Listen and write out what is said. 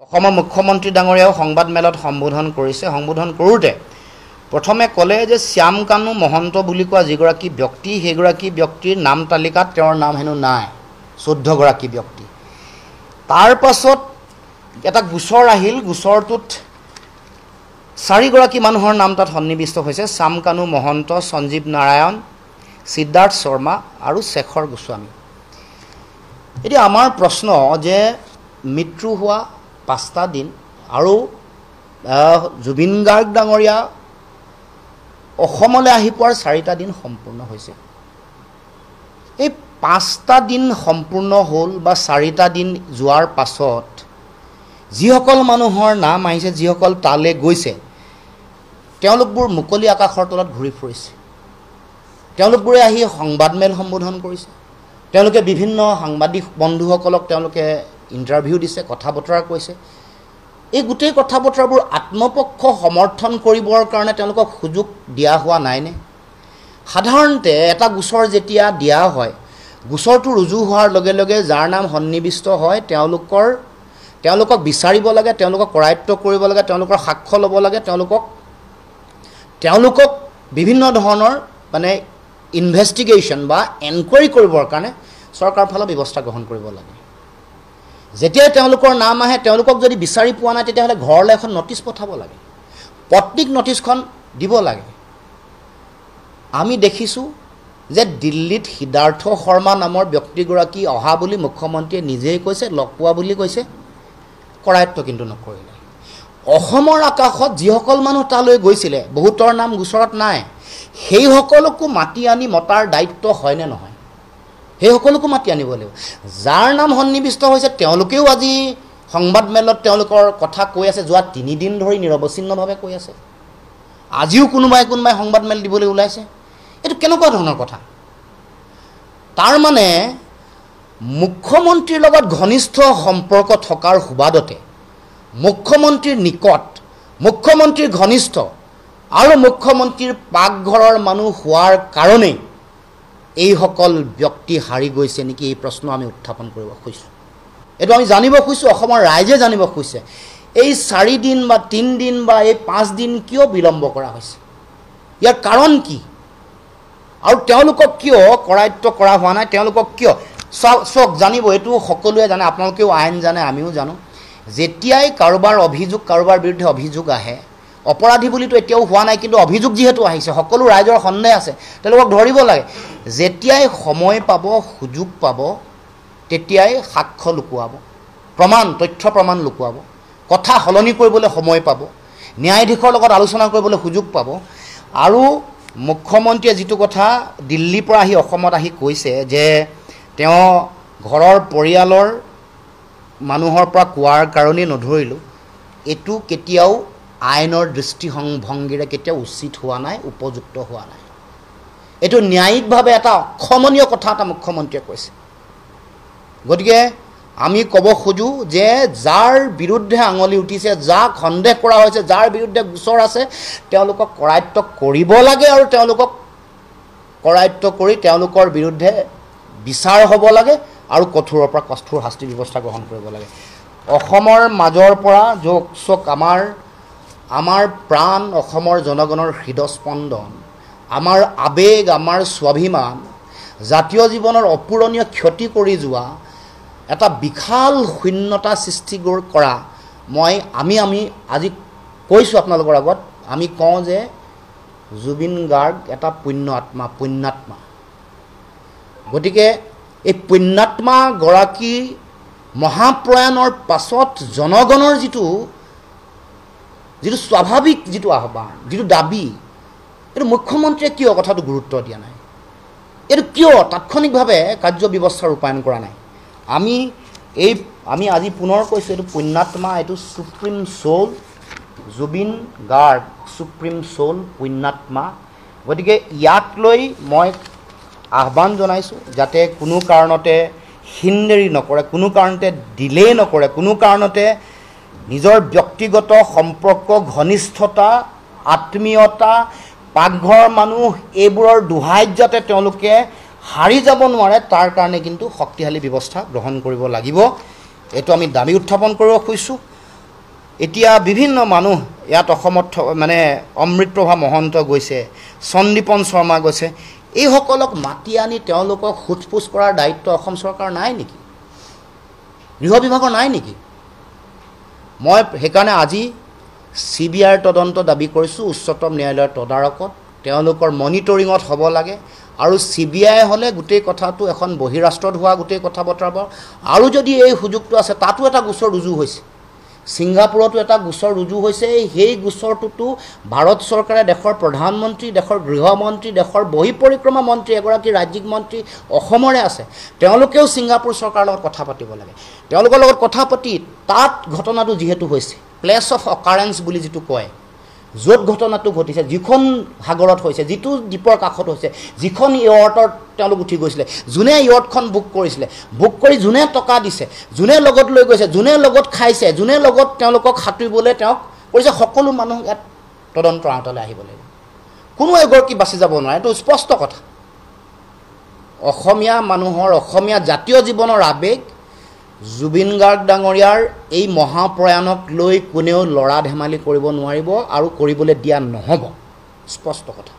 অসমৰ মুখ্যমন্ত্ৰী ডাঙৰীয়াও সংবাদ মেলত সম্বোধন কৰিছে। সম্বোধন কৰোঁতে প্ৰথমে ক'লে যে শ্যাম কানু মহন্ত বুলি কোৱা যিগৰাকী ব্যক্তি সেইগৰাকী ব্যক্তিৰ নাম তালিকাত তেওঁৰ নাম হেনো নাই, 14 গৰাকী ব্যক্তি। তাৰ পাছত এটা গোচৰ আহিল, গোচৰটোত 4 গৰাকী মানুহৰ নাম তাত সন্নিৱিষ্ট হৈছে, শ্যাম কানু মহন্ত, সঞ্জীৱ নাৰায়ণ, সিদ্ধাৰ্থ শৰ্মা আৰু শেখৰ গোস্বামী। এতিয়া আমাৰ প্ৰশ্ন যে মৃত্যু হোৱা 5টা দিন আৰু জুবিন গাৰ্গ ডাঙৰীয়া অসমলৈ আহি পোৱাৰ 4টা দিন সম্পূৰ্ণ হৈছে। এই 5টা দিন সম্পূৰ্ণ হ'ল বা 4টা দিন যোৱাৰ পাছত যিসকল মানুহৰ নাম আহিছে, যিসকল তালৈ গৈছে, তেওঁলোকবোৰ মুকলি আকাশৰ তলত ঘূৰি ফুৰিছে। তেওঁলোকবোৰে আহি সংবাদমেল সম্বোধন কৰিছে। তেওঁলোকে বিভিন্ন সাংবাদিক বন্ধুসকলক তেওঁলোকে ইণ্টাৰভিউ দিছে, কথা বতৰা কৈছে। এই গোটেই কথা বতৰাবোৰ আত্মপক্ষ সমৰ্থন কৰিবৰ কাৰণে তেওঁলোকক সুযোগ দিয়া হোৱা নাইনে? সাধাৰণতে এটা গোচৰ যেতিয়া দিয়া হয়, গোচৰটো ৰুজু হোৱাৰ লগে লগে যাৰ নাম সন্নিৱিষ্ট হয় তেওঁলোকক বিচাৰিব লাগে, তেওঁলোকক কৰায়ত্ব কৰিব লাগে, তেওঁলোকৰ সাক্ষ্য ল'ব লাগে, তেওঁলোকক বিভিন্ন ধৰণৰ মানে ইনভেষ্টিগেশ্যন বা এনকুৱাৰী কৰিবৰ কাৰণে চৰকাৰৰ ফালৰ ব্যৱস্থা গ্ৰহণ কৰিব লাগে। যেতিয়াই তেওঁলোকৰ নাম আহে, তেওঁলোকক যদি বিচাৰি পোৱা নাই তেতিয়াহ'লে ঘৰলৈ এখন নটিচ পঠাব লাগে, পত্ৰিক নটিচখন দিব লাগে। আমি দেখিছোঁ যে দিল্লীত সিদ্ধাৰ্থ শৰ্মা নামৰ ব্যক্তিগৰাকী অহা বুলি মুখ্যমন্ত্ৰীয়ে নিজেই কৈছে, লগ পোৱা বুলি কৈছে, কৰায়ত্ব কিন্তু নকৰিলে। অসমৰ আকাশত যিসকল মানুহ তালৈ গৈছিলে, বহুতৰ নাম গোচৰত নাই, সেইসকলকো মাতি আনি মতাৰ দায়িত্ব হয়নে নহয়? সেইসকলকো মাতি আনিব লাগিব। যাৰ নাম সন্নিৱিষ্ট হৈছে তেওঁলোকেও আজি সংবাদমেলত তেওঁলোকৰ কথা কৈ আছে, যোৱা 3 দিন ধৰি নিৰৱচ্ছিন্নভাৱে কৈ আছে। আজিও কোনোবাই সংবাদমেল দিবলৈ ওলাইছে। এইটো কেনেকুৱা ধৰণৰ কথা? তাৰমানে মুখ্যমন্ত্ৰীৰ লগত ঘনিষ্ঠ সম্পৰ্ক থকাৰ সুবাদতে মুখ্যমন্ত্ৰীৰ নিকট, মুখ্যমন্ত্ৰীৰ ঘনিষ্ঠ আৰু মুখ্যমন্ত্ৰীৰ পাকঘৰৰ মানুহ হোৱাৰ কাৰণেই এইসকল ব্যক্তি হাৰি গৈছে নেকি, এই প্ৰশ্ন আমি উত্থাপন কৰিব খুজিছোঁ। এইটো আমি জানিব খুজিছোঁ, অসমৰ ৰাইজে জানিব খুজিছে। এই 4 দিন বা 3 দিন বা এই 5 দিন কিয় বিলম্ব কৰা হৈছে? ইয়াৰ কাৰণ কি? আৰু তেওঁলোকক কিয় কৰায়ত্ব কৰা হোৱা নাই? তেওঁলোকক কিয় চক জানিব, এইটো সকলোৱে জানে, আপোনালোকেও আইন জানে, আমিও জানো। যেতিয়াই কাৰোবাৰ বিৰুদ্ধে অভিযোগ আহে, অপৰাধী বুলিতো এতিয়াও হোৱা নাই, কিন্তু অভিযোগ যিহেতু আহিছে, সকলো ৰাইজৰ সন্দেহ আছে, তেওঁলোকক ধৰিব লাগে। যেতিয়াই সময় পাব, সুযোগ পাব, তেতিয়াই সাক্ষ্য লুকুৱাব, তথ্য প্ৰমাণ লুকুৱাব, কথা সলনি কৰিবলৈ সময় পাব, ন্যায়াধীশৰ লগত আলোচনা কৰিবলৈ সুযোগ পাব। আৰু মুখ্যমন্ত্ৰীয়ে যিটো কথা দিল্লীৰ পৰা আহি অসমত আহি কৈছে যে তেওঁ ঘৰৰ পৰিয়ালৰ মানুহৰ পৰা কোৱাৰ কাৰণেই নধৰিলোঁ, এইটো কেতিয়াও আইনৰ দৃষ্টিভংগীৰে কেতিয়াও উচিত হোৱা নাই, উপযুক্ত হোৱা নাই। এইটো ন্যায়িকভাৱে এটা অক্ষমনীয় কথা এটা মুখ্যমন্ত্ৰীয়ে কৈছে। গতিকে আমি ক'ব খোজোঁ যে যাৰ বিৰুদ্ধে আঙুলি উঠিছে, যাক সন্দেহ কৰা হৈছে, যাৰ বিৰুদ্ধে গোচৰ আছে, তেওঁলোকক কৰায়ত্ব কৰিব লাগে আৰু তেওঁলোকক কৰায়ত্ব কৰি তেওঁলোকৰ বিৰুদ্ধে বিচাৰ হ'ব লাগে আৰু কঠোৰৰ পৰা কঠোৰ শাস্তি ব্যৱস্থা গ্ৰহণ কৰিব লাগে। অসমৰ মাজৰ পৰা চক আমাৰ প্ৰাণ, অসমৰ জনগণৰ হৃদস্পন্দন, আমাৰ আৱেগ, আমাৰ স্বাভিমান, জাতীয় জীৱনৰ অপূৰণীয় ক্ষতি কৰি যোৱা এটা বিশাল শূন্যতা সৃষ্টি কৰা আমি আজি কৈছোঁ আপোনালোকৰ আগত, আমি কওঁ যে জুবিন গাৰ্গ এটা পুণ্যাত্মা। গতিকে এই পুণ্যাত্মাগৰাকী মহাপ্ৰয়াণৰ পাছত জনগণৰ যিটো স্বাভাৱিক যিটো আহ্বান, যিটো দাবী, এইটো মুখ্যমন্ত্ৰীয়ে কিয় কথাটো গুৰুত্ব দিয়া নাই? এইটো কিয় তাৎক্ষণিকভাৱে কাৰ্য ব্যৱস্থা ৰূপায়ণ কৰা নাই? আমি আজি পুনৰ কৈছোঁ, এইটো পুণ্যাত্মা, এইটো সুপ্ৰিম চ'ল, জুবিন গাৰ্গ সুপ্ৰিম চ'ল, পুণ্যাত্মা। গতিকে ইয়াক লৈ মই আহ্বান জনাইছোঁ যাতে কোনো কাৰণতে হিনদেৰি নকৰে, কোনো কাৰণতে ডিলে নকৰে, কোনো কাৰণতে নিজৰ ব্যক্তিগত সম্পৰ্ক, ঘনিষ্ঠতা, আত্মীয়তা, পাকঘৰৰ মানুহ, এইবোৰৰ দোহাইত যাতে তেওঁলোকে হাৰি যাব নোৱাৰে, তাৰ কাৰণে কিন্তু শক্তিশালী ব্যৱস্থা গ্ৰহণ কৰিব লাগিব। এইটো আমি দাবী উত্থাপন কৰিব খুজিছোঁ। এতিয়া বিভিন্ন মানুহ ইয়াত অসমত মানে অমৃতপ্ৰভা মহন্ত গৈছে, সন্দীপন শৰ্মা গৈছে, এইসকলক মাতি আনি তেওঁলোকক সোধপোছ কৰাৰ দায়িত্ব অসম চৰকাৰ নাই নেকি? গৃহ বিভাগৰ নাই নেকি? মই সেইকাৰণে আজি CBIৰ তদন্ত দাবী কৰিছোঁ উচ্চতম ন্যায়ালয়ৰ তদাৰকত, তেওঁলোকৰ মনিটৰিঙত হ'ব লাগে। আৰু CBI হ'লে গোটেই কথাটো এখন বহিৰাষ্ট্ৰত হোৱা গোটেই কথা বতৰাব। আৰু যদি এই সুযোগটো আছে, তাতো এটা গোচৰ ৰুজু হৈছে, ছিংগাপুৰতো এটা গোচৰ ৰুজু হৈছে। সেই গোচৰটোতো ভাৰত চৰকাৰে দেশৰ প্ৰধানমন্ত্ৰী, দেশৰ গৃহমন্ত্ৰী, দেশৰ বহিঃপৰিক্ৰমা মন্ত্ৰী, এগৰাকী ৰাজ্যিক মন্ত্ৰী অসমৰে আছে, তেওঁলোকেও ছিংগাপুৰ চৰকাৰৰ লগত কথা পাতিব লাগে। তেওঁলোকৰ লগত কথা পাতি তাত ঘটনাটো যিহেতু হৈছে, প্লেচ অফ অকাৰেঞ্চ বুলি যিটো কয়, য'ত ঘটনাটো ঘটিছে, যিখন সাগৰত হৈছে, যিটো দ্বীপৰ কাষত হৈছে, যিখন য়ৰ্টত তেওঁলোক উঠি গৈছিলে, যোনে য়ৰ্টখন বুক কৰিছিলে, বুক কৰি যোনে টকা দিছে, যোনে লগত লৈ গৈছে, যোনে লগত খাইছে, যোনে লগত তেওঁলোকক সাঁতুৰিবলৈ তেওঁক কৰিছে, সকলো মানুহ ইয়াত তদন্তৰ আওতালৈ আহিব লাগিব। কোনো এগৰাকী বাচি যাব নোৱাৰে, এইটো স্পষ্ট কথা। অসমীয়া মানুহৰ, অসমীয়া জাতীয় জীৱনৰ আৱেগ জুবিন গাৰ্গ ডাঙৰীয়াৰ এই মহাপ্ৰয়াণক লৈ কোনেও লৰা ধেমালি কৰিব নোৱাৰিব আৰু কৰিবলৈ দিয়া নহ'ব, স্পষ্ট কথা।